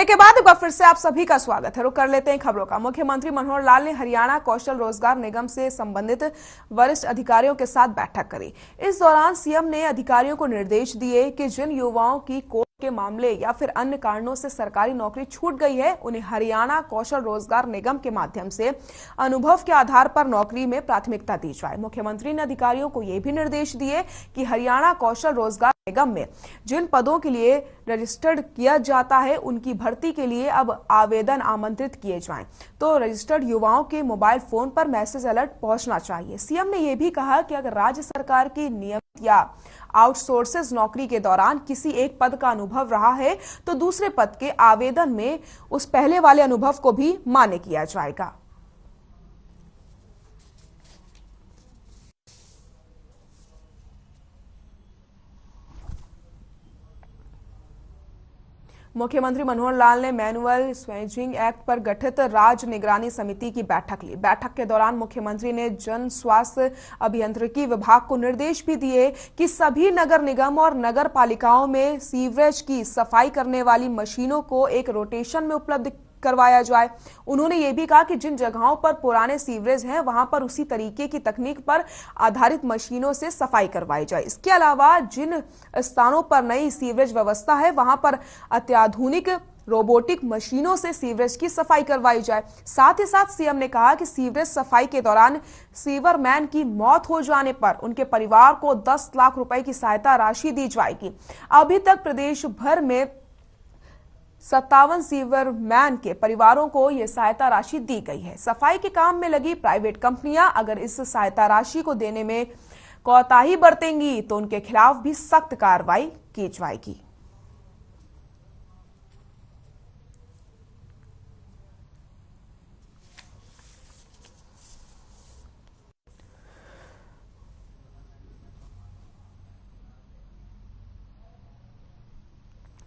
Break के बाद एक बार फिर से आप सभी का स्वागत है। रुक कर लेते हैं खबरों का। मुख्यमंत्री मनोहर लाल ने हरियाणा कौशल रोजगार निगम से संबंधित वरिष्ठ अधिकारियों के साथ बैठक करी। इस दौरान सीएम ने अधिकारियों को निर्देश दिए कि जिन युवाओं की कोर्ट के मामले या फिर अन्य कारणों से सरकारी नौकरी छूट गई है, उन्हें हरियाणा कौशल रोजगार निगम के माध्यम से अनुभव के आधार पर नौकरी में प्राथमिकता दी जाए। मुख्यमंत्री ने अधिकारियों को यह भी निर्देश दिए कि हरियाणा कौशल रोजगार निगम में जिन पदों के लिए रजिस्टर्ड किया जाता है, उनकी भर्ती के लिए अब आवेदन आमंत्रित किए जाएं, तो रजिस्टर्ड युवाओं के मोबाइल फोन पर मैसेज अलर्ट पहुंचना चाहिए। सीएम ने यह भी कहा कि अगर राज्य सरकार की नियमित या आउटसोर्सेज नौकरी के दौरान किसी एक पद का अनुभव रहा है, तो दूसरे पद के आवेदन में उस पहले वाले अनुभव को भी मान्य किया जाएगा। मुख्यमंत्री मनोहर लाल ने मैनुअल स्वेजिंग एक्ट पर गठित राज्य निगरानी समिति की बैठक ली। बैठक के दौरान मुख्यमंत्री ने जन स्वास्थ्य अभियांत्रिकी विभाग को निर्देश भी दिए कि सभी नगर निगम और नगर पालिकाओं में सीवरेज की सफाई करने वाली मशीनों को एक रोटेशन में उपलब्ध करवाया जाए। उन्होंने ये भी कहा कि जिन जगहों पर पुराने सीवरेज हैं, वहां पर उसी तरीके की तकनीक पर आधारित मशीनों से सफाई करवाई जाए। इसके अलावा जिन स्थानों पर नई सीवरेज व्यवस्था है, वहां पर अत्याधुनिक रोबोटिक मशीनों से सीवरेज की सफाई करवाई जाए। साथ ही साथ सीएम ने कहा कि सीवरेज सफाई के दौरान सीवरमैन की मौत हो जाने पर उनके परिवार को 10 लाख रुपए की सहायता राशि दी जाएगी। अभी तक प्रदेश भर में 57 सीवरमैन के परिवारों को यह सहायता राशि दी गई है। सफाई के काम में लगी प्राइवेट कंपनियां अगर इस सहायता राशि को देने में कोताही बरतेंगी तो उनके खिलाफ भी सख्त कार्रवाई की जाएगी।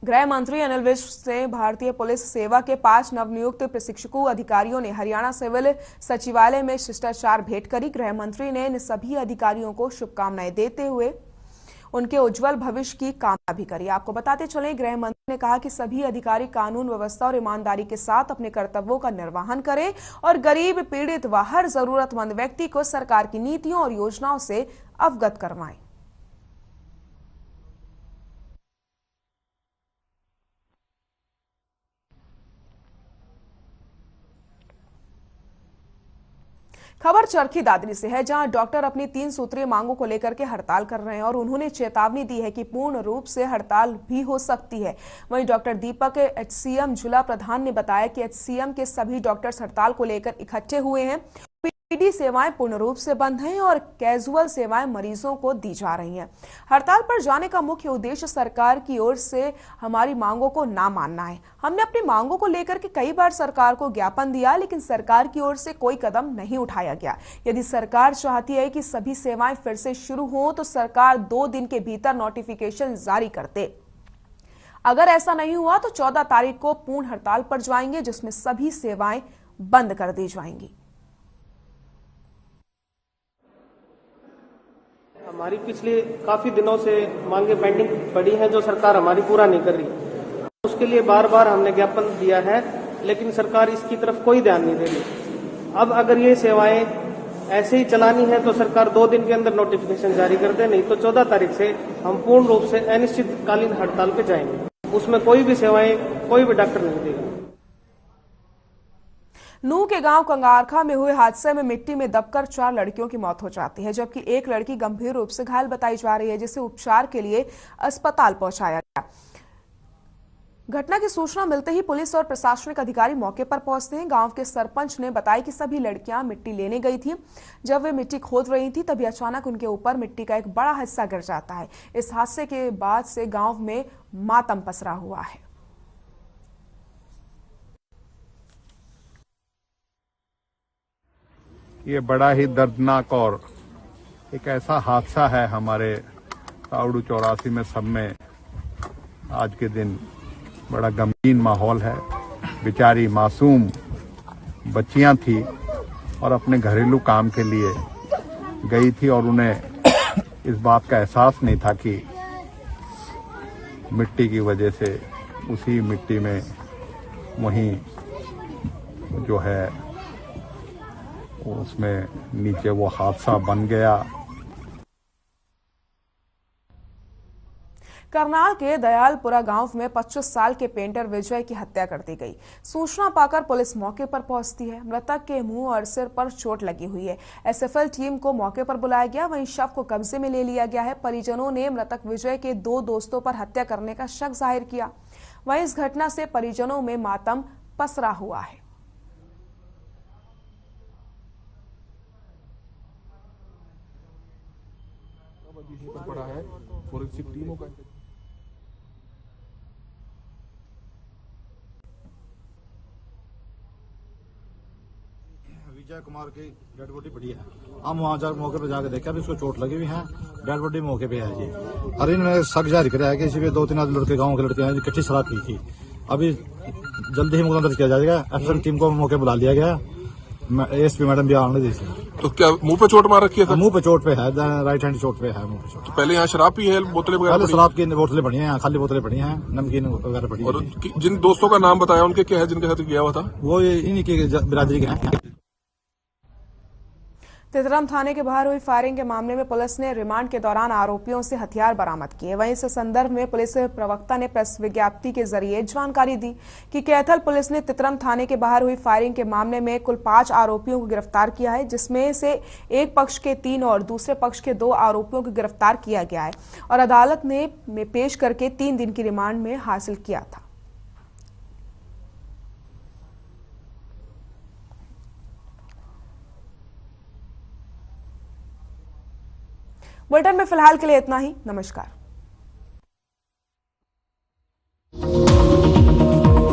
गृह मंत्री अनिल विज से भारतीय पुलिस सेवा के 5 नवनियुक्त प्रशिक्षकों अधिकारियों ने हरियाणा सिविल सचिवालय में शिष्टाचार भेंट करी। गृह मंत्री ने इन सभी अधिकारियों को शुभकामनाएं देते हुए उनके उज्जवल भविष्य की कामना भी करी। आपको बताते चले, गृह मंत्री ने कहा कि सभी अधिकारी कानून व्यवस्था और ईमानदारी के साथ अपने कर्तव्यों का निर्वहन करें और गरीब, पीड़ित व हर जरूरतमंद व्यक्ति को सरकार की नीतियों और योजनाओं से अवगत करवाएं। खबर चरखी दादरी से है, जहां डॉक्टर अपनी 3 सूत्रीय मांगों को लेकर के हड़ताल कर रहे हैं और उन्होंने चेतावनी दी है कि पूर्ण रूप से हड़ताल भी हो सकती है। वहीं डॉक्टर दीपक एचसीएम जिला प्रधान ने बताया कि एचसीएम के सभी डॉक्टर्स हड़ताल को लेकर इकट्ठे हुए हैं। पीडी सेवाएं पूर्ण रूप से बंद हैं और कैजुअल सेवाएं मरीजों को दी जा रही हैं। हड़ताल पर जाने का मुख्य उद्देश्य सरकार की ओर से हमारी मांगों को ना मानना है। हमने अपनी मांगों को लेकर के कई बार सरकार को ज्ञापन दिया, लेकिन सरकार की ओर से कोई कदम नहीं उठाया गया। यदि सरकार चाहती है कि सभी सेवाएं फिर से शुरू हों, तो सरकार 2 दिन के भीतर नोटिफिकेशन जारी कर दे। अगर ऐसा नहीं हुआ तो 14 तारीख को पूर्ण हड़ताल पर जाएंगे, जिसमें सभी सेवाएं बंद कर दी जाएंगी। हमारी पिछले काफी दिनों से मांगे पेंडिंग पड़ी हैं, जो सरकार हमारी पूरा नहीं कर रही। उसके लिए बार बार हमने ज्ञापन दिया है, लेकिन सरकार इसकी तरफ कोई ध्यान नहीं दे रही। अब अगर ये सेवाएं ऐसे ही चलानी है तो सरकार 2 दिन के अंदर नोटिफिकेशन जारी कर दे, नहीं तो 14 तारीख से हम पूर्ण रूप से अनिश्चितकालीन हड़ताल पे जाएंगे। उसमें कोई भी सेवाएं, कोई भी डॉक्टर नहीं देगा। नूह के गांव कंगारखा में हुए हादसे में मिट्टी में दबकर 4 लड़कियों की मौत हो जाती है, जबकि एक लड़की गंभीर रूप से घायल बताई जा रही है, जिसे उपचार के लिए अस्पताल पहुंचाया गया। घटना की सूचना मिलते ही पुलिस और प्रशासनिक अधिकारी मौके पर पहुंचते हैं। गांव के सरपंच ने बताया कि सभी लड़कियां मिट्टी लेने गई थी। जब वे मिट्टी खोद रही थी, तभी अचानक उनके ऊपर मिट्टी का एक बड़ा हिस्सा गिर जाता है। इस हादसे के बाद से गांव में मातम पसरा हुआ है। ये बड़ा ही दर्दनाक और एक ऐसा हादसा है हमारे तावड़ू 84 में। सब में आज के दिन बड़ा गमगीन माहौल है। बेचारी मासूम बच्चियां थी और अपने घरेलू काम के लिए गई थी और उन्हें इस बात का एहसास नहीं था कि मिट्टी की वजह से उसी मिट्टी में वहीं जो है उसमें नीचे वो हादसा बन गया। करनाल के दयालपुरा गांव में 25 साल के पेंटर विजय की हत्या कर दी गई। सूचना पाकर पुलिस मौके पर पहुंचती है। मृतक के मुंह और सिर पर चोट लगी हुई है। एसएफएल टीम को मौके पर बुलाया गया, वहीं शव को कब्जे में ले लिया गया है। परिजनों ने मृतक विजय के 2 दोस्तों पर हत्या करने का शक जाहिर किया। वहीं इस घटना से परिजनों में मातम पसरा हुआ है। विजय कुमार की डेड बॉडी पड़ी है। हम वहां जाकर मौके पर जाकर देखा, इसको चोट लगी हुई है, डेड बॉडी मौके पे है जी। और इन्होंने शक जाहिर किया है कि इसी पे 2-3 आदमी लड़के गांव के लड़के हैं इकट्ठी शराब पी थी। अभी जल्दी ही मुकदमा दर्ज किया जाएगा। एफएसएल टीम को मौके बुला लिया गया। एसपी मैडम भी आने दी थी। तो क्या मुंह पे चोट मार रखी है? मुंह पे चोट पे है, राइट हैंड चोट पे है, मुंह पे चोट। तो पहले यहाँ शराब पी है, बोतलें वगैरह? पहले शराब की बोतलें पड़ी हैं, खाली बोतलें पड़ी हैं, नमकीन वगैरह पड़ी है। और जिन दोस्तों का नाम बताया उनके क्या है, जिनके साथ गया हुआ था? वो इन्हीं की बिरादरी के हैं। तितरम थाने के बाहर हुई फायरिंग के मामले में पुलिस ने रिमांड के दौरान आरोपियों से हथियार बरामद किए। वहीं इस संदर्भ में पुलिस प्रवक्ता ने प्रेस विज्ञप्ति के जरिए जानकारी दी कि कैथल पुलिस ने तितरम थाने के बाहर हुई फायरिंग के मामले में कुल 5 आरोपियों को गिरफ्तार किया है, जिसमें से एक पक्ष के 3 और दूसरे पक्ष के 2 आरोपियों को गिरफ्तार किया गया है और अदालत ने पेश करके 3 दिन की रिमांड में हासिल किया था। बुलेटिन में फिलहाल के लिए इतना ही। नमस्कार।